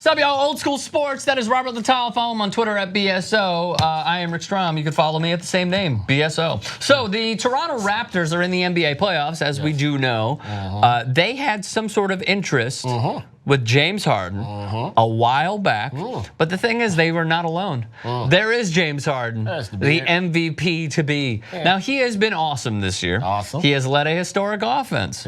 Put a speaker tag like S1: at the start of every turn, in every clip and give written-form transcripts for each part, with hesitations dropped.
S1: What's up, y'all? Old School Sports. That is Robert Littal. Follow him on Twitter at BSO. I am Rick Strom. You can follow me at the same name, BSO. So the Toronto Raptors are in the NBA playoffs, as we do know. They had some sort of interest with James Harden a while back. But the thing is, they were not alone. There is James Harden, the MVP to be. Now, he has been awesome this year. He has led a historic offense.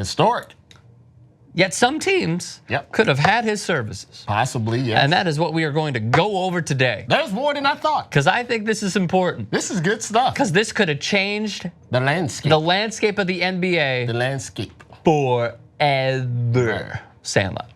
S1: Yet some teams could have had his services.
S2: Possibly, yes.
S1: And that is what we are going to go over today.
S2: There's more than I thought.
S1: Because I think this is important.
S2: This is good stuff.
S1: Because this could have changed
S2: the landscape.
S1: The landscape of the NBA.
S2: The landscape.
S1: Forever. Sandlot.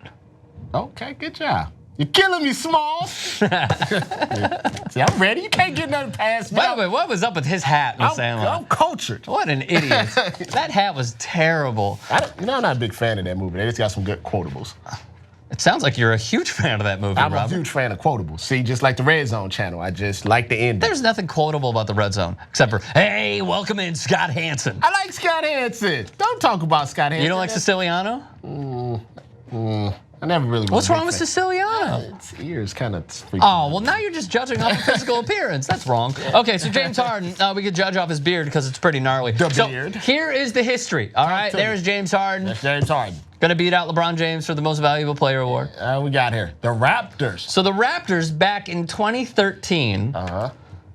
S2: Okay, good job. You're killing me, Smalls. See, I'm ready. You can't get nothing past me.
S1: By the way, what was up with his hat in Sandlot?
S2: I'm cultured.
S1: What an idiot. That hat was terrible.
S2: I'm not a big fan of that movie. They just got some good quotables.
S1: It sounds like you're a huge fan of that movie,
S2: I'm
S1: Robert.
S2: a huge fan of quotables. See, just like the Red Zone channel, I just like the ending.
S1: There's nothing quotable about the Red Zone, except for, hey, welcome in Scott Hansen.
S2: I like Scott Hansen. Don't talk about Scott Hansen.
S1: You don't like Siciliano?
S2: I never really.
S1: What's wrong with Siciliano?
S2: Its ears kind of.
S1: Oh, well, now you're just judging off the physical appearance. That's wrong. Okay, so James Harden, we could judge off his beard because it's pretty gnarly.
S2: The beard.
S1: Here is the history. All right, there's James Harden.
S2: That's James Harden.
S1: Gonna beat out LeBron James for the most valuable player award.
S2: We got here the Raptors.
S1: So the Raptors back in 2013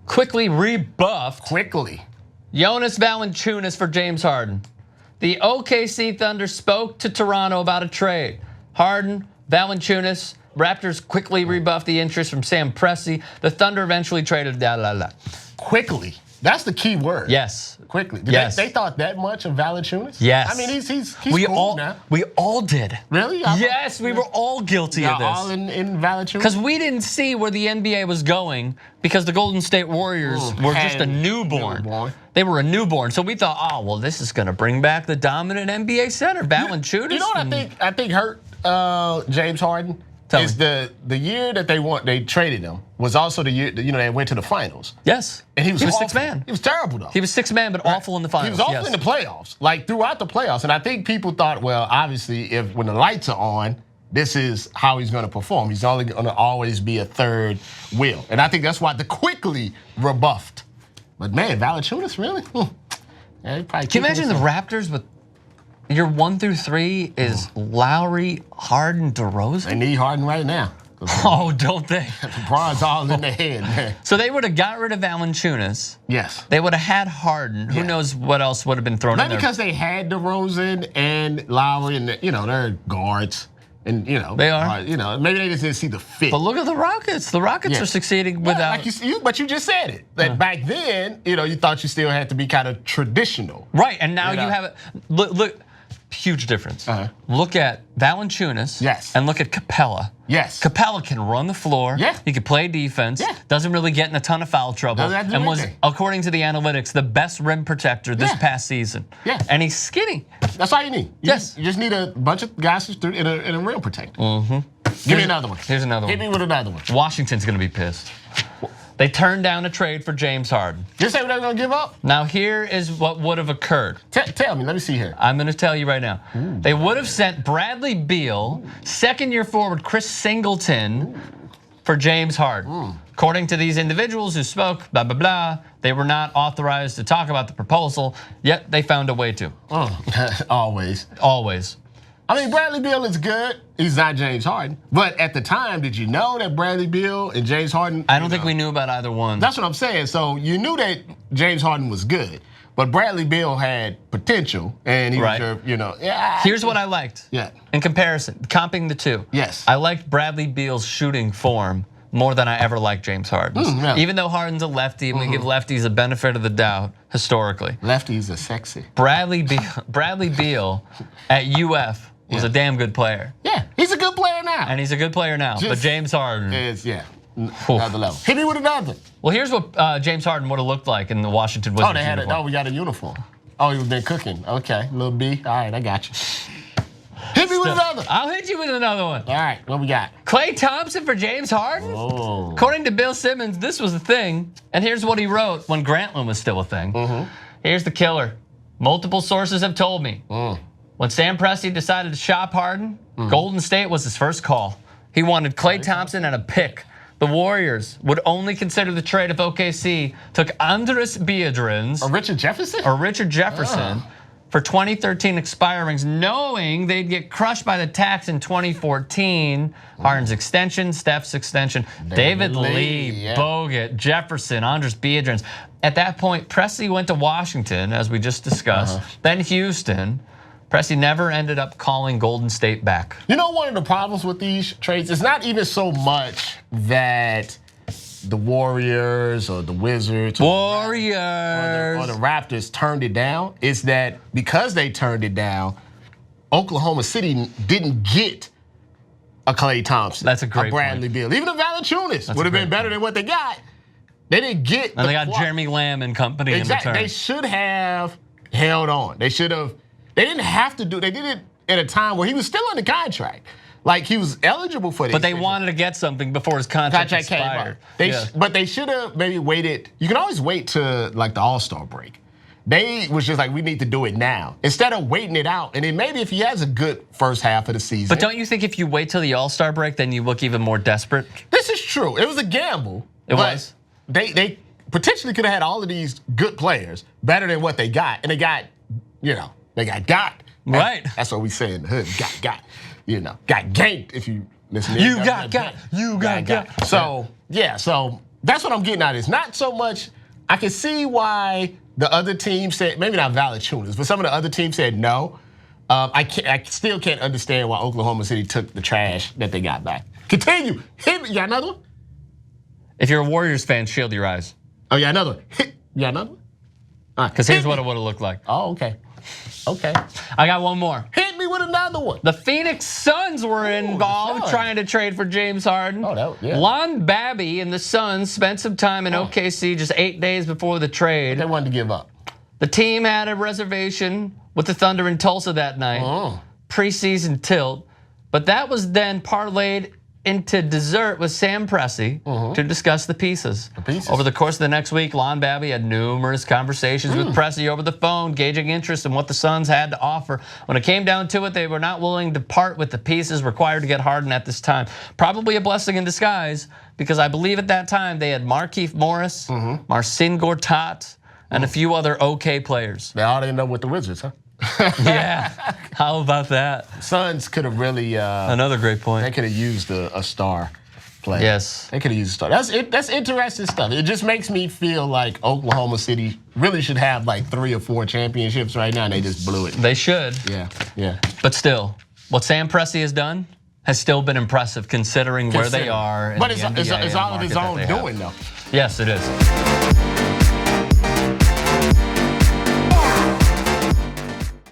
S1: quickly rebuffed Jonas Valanciunas for James Harden. The OKC Thunder spoke to Toronto about a trade. Harden, Valanciunas, Raptors quickly rebuffed the interest from Sam Presti. The Thunder eventually traded
S2: Quickly. That's the key word.
S1: Yes.
S2: Quickly.
S1: Yes.
S2: They thought that much of Valanciunas?
S1: Yes.
S2: I mean, he's cool now.
S1: We all did.
S2: Really?
S1: Yes, we were all guilty of this.
S2: All in Valanciunas?
S1: Because we didn't see where the NBA was going because the Golden State Warriors were just a newborn. They were a newborn. So we thought, oh, well, this is going to bring back the dominant NBA center, Valanciunas.
S2: You know what I think hurt James Harden? Is the year that they traded him was also the year that, they went to the finals.
S1: Yes.
S2: And he was
S1: sixth man.
S2: He was terrible though.
S1: He was sixth man, but awful in the finals.
S2: He was awful in the playoffs, like throughout the playoffs. And I think people thought, well, obviously, when the lights are on, this is how he's going to perform. He's only going to always be a third wheel. And I think that's why they quickly rebuffed. But man, Valanciunas really? Yeah,
S1: can you imagine the Raptors with your 1 through 3 is Lowry, Harden, DeRozan?
S2: They need Harden right now.
S1: Oh, don't they?
S2: LeBron's all in their head, man.
S1: So they would have got rid of Valanciunas.
S2: Yes.
S1: They would have had Harden. Who knows what else would have been thrown in there?
S2: Maybe because they had DeRozan and Lowry, and they're guards. And
S1: they are.
S2: Maybe they just didn't see the fit.
S1: But look at the Rockets. The Rockets are succeeding without.
S2: But you just said it. That back then, you thought you still had to be kind of traditional.
S1: Right, and now you have it. Look, huge difference. Look at Valanciunas.
S2: Yes.
S1: And look at Capella.
S2: Yes.
S1: Capella can run the floor.
S2: Yeah.
S1: He can play defense.
S2: Yeah.
S1: Doesn't really get in a ton of foul trouble. And was, according to the analytics, the best rim protector this past season.
S2: Yeah.
S1: And he's skinny.
S2: That's all you need. You just need a bunch of guys in a rim protector. Give me another one.
S1: Here's another one.
S2: Hit me with another one.
S1: Washington's going to be pissed. They turned down a trade for James Harden.
S2: You say they're going to give up?
S1: Now here is what would have occurred.
S2: Tell me. Let me see here.
S1: I'm going to tell you right now. They would have sent Bradley Beal, second-year forward Chris Singleton, for James Harden. According to these individuals who spoke, blah, blah, blah, they were not authorized to talk about the proposal, yet they found a way to.
S2: Always.
S1: Always.
S2: I mean, Bradley Beal is good. He's not James Harden. But at the time, did you know that Bradley Beal and James Harden?
S1: I don't think we knew about either one.
S2: That's what I'm saying. So you knew that James Harden was good, but Bradley Beal had potential, and he was
S1: Here's what I liked.
S2: Yeah.
S1: In comparison, comping the two.
S2: Yes.
S1: I liked Bradley Beal's shooting form more than I ever liked James Harden's. Even though Harden's a lefty, and we give lefties a benefit of the doubt historically.
S2: Lefties are sexy.
S1: Bradley Beal at UF was a damn good player.
S2: Yeah, he's a good player now.
S1: And he's a good player now. But James Harden
S2: is, another level. Hit me with another.
S1: Well, here's what James Harden would have looked like in the Washington Wizards uniform.
S2: We got a uniform. Oh, you've been cooking. Okay, little B. All right, I got you. Hit me with another.
S1: I'll hit you with another one.
S2: All right, what we got?
S1: Klay Thompson for James Harden?
S2: Oh.
S1: According to Bill Simmons, this was a thing. And here's what he wrote when Grantland was still a thing. Here's the killer. Multiple sources have told me. When Sam Presti decided to shop Harden, Golden State was his first call. He wanted Klay Thompson and a pick. The Warriors would only consider the trade if OKC took Andres Biedrins
S2: or Richard Jefferson
S1: for 2013 expirings, knowing they'd get crushed by the tax in 2014. Harden's extension, Steph's extension, David Lee, Bogut, Jefferson, Andres Biedrins. At that point, Presti went to Washington, as we just discussed, then Houston. Presti never ended up calling Golden State back.
S2: You know, one of the problems with these trades is not even so much that the Warriors or the Wizards or the Raptors turned it down. It's that because they turned it down, Oklahoma City didn't get a Klay Thompson,
S1: That's a great
S2: a Bradley Beal. Even a Valanciunas would have been better than what they got. They didn't get
S1: and they got Jeremy Lamb and company in return.
S2: They should have held on. They didn't have to do. They did it at a time where he was still under contract. Like, he was eligible for this.
S1: But they wanted to get something before his contract expired.
S2: But they should have maybe waited. You can always wait to like the All-Star break. They was just like, we need to do it now. Instead of waiting it out. And then maybe if he has a good first half of the season.
S1: But don't you think if you wait till the All-Star break, then you look even more desperate?
S2: This is true. It was a gamble.
S1: It was.
S2: They potentially could have had all of these good players better than what they got. And they got, they got.
S1: Right.
S2: That's what we say in the hood. Got. Got ganked if you listen to
S1: it. You got.
S2: So that's what I'm getting at. It's not so much, I can see why the other team said, maybe not Valanciunas, but some of the other teams said no. I still can't understand why Oklahoma City took the trash that they got back. Continue. Hit me. You got another one?
S1: If you're a Warriors fan, shield your eyes.
S2: Oh, yeah, another one. You got another one? All right.
S1: Because here's what it would have looked like.
S2: Oh, okay.
S1: I got one more.
S2: Hit me with another one.
S1: The Phoenix Suns were involved trying to trade for James Harden. Lon Babby and the Suns spent some time in OKC just 8 days before the trade.
S2: They wanted to give up.
S1: The team had a reservation with the Thunder in Tulsa that night. Preseason tilt. But that was then parlayed into dessert with Sam Presti to discuss the pieces. Over the course of the next week, Lon Babby had numerous conversations with Presti over the phone, gauging interest in what the Suns had to offer. When it came down to it, they were not willing to part with the pieces required to get Harden at this time. Probably a blessing in disguise, because I believe at that time they had Markieff Morris, Marcin Gortat, and a few other okay players.
S2: They all ended up with the Wizards, huh?
S1: Yeah, how about that?
S2: Suns could have really
S1: another great point.
S2: They could have used a star player.
S1: Yes,
S2: they could have used a star. That's interesting stuff. It just makes me feel like Oklahoma City really should have like 3 or 4 championships right now, and they just blew it.
S1: They should.
S2: Yeah.
S1: But still, what Sam Presti has done has still been impressive considering where they are.
S2: But it's all of his own doing, though.
S1: Yes, it is.